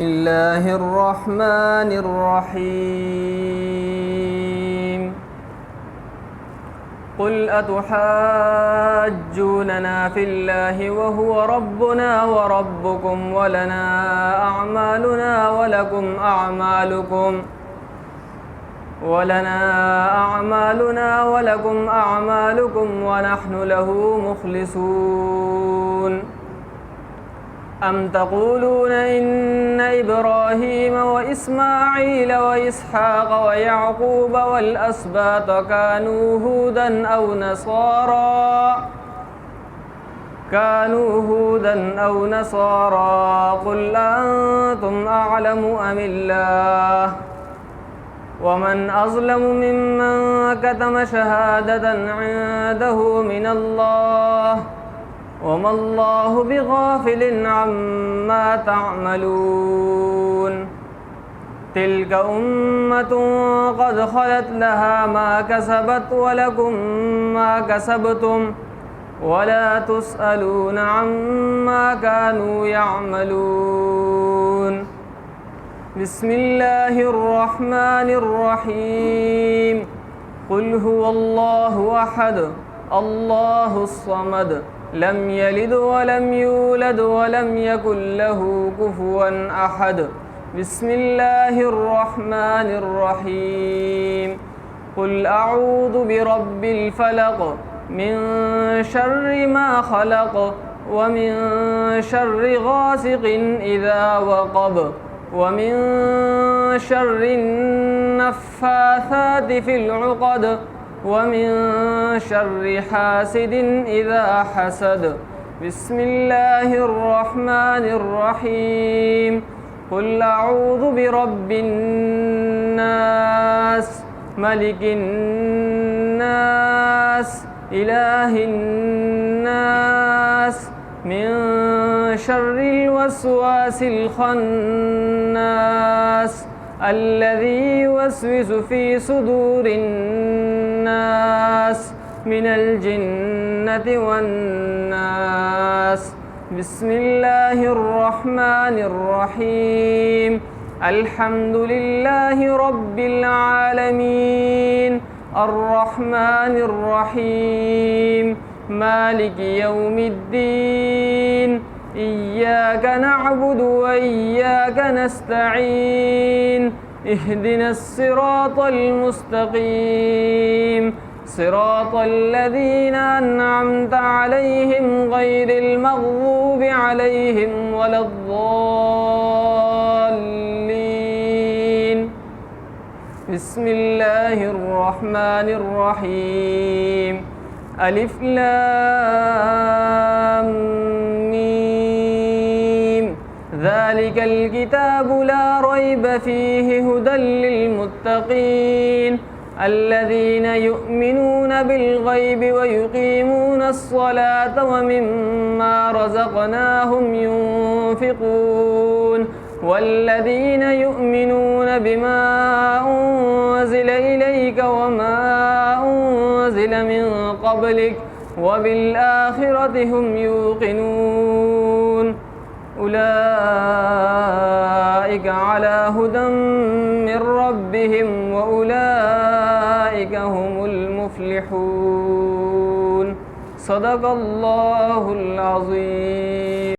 الله الرحمن الرحيم قل أتحاجوننا في الله وهو ربنا وربكم ولنا أعمالنا ولكم أعمالكم ونحن له مخلصون أم تقولون إن إبراهيم وإسماعيل وإسحاق ويعقوب والأسباط كانوا هودا أو نصارى قل أنتم أعلم أم الله ومن أظلم ممن كتم شهادة عنده من الله وما الله بغافل عما تعملون تلك أمة قد خلت لها ما كسبت ولكم ما كسبتم ولا تسألون عما كانوا يعملون بسم الله الرحمن الرحيم قل هو الله أحد الله الصمد لم يلد ولم يولد ولم يكن له كفوا أحد بسم الله الرحمن الرحيم قل أعوذ برب الفلق من شر ما خلق ومن شر غاسق إذا وقب ومن شر النفاثات في العقد ومن شر حاسد إذا حسد بسم الله الرحمن الرحيم قل أعوذ برب الناس ملك الناس إله الناس من شر الوسواس الخناس الذي يوسوس في صدور الناس من الجنة والناس بسم الله الرحمن الرحيم الحمد لله رب العالمين الرحمن الرحيم مالك يوم الدين إياك نعبد وإياك نستعين اهدنا الصراط المستقيم صراط الذين أنعمت عليهم غير المغضوب عليهم ولا الضالين بسم الله الرحمن الرحيم ألف لام ميم ذلك الكتاب لا ريب فيه هدى للمتقين الذين يؤمنون بالغيب ويقيمون الصلاة ومما رزقناهم ينفقون والذين يؤمنون بما أنزل إليك وما أنزل من قبلك وبالآخرة هم يوقنون أولئك على هدى من ربهم وأولئك هم المفلحون صدق الله العظيم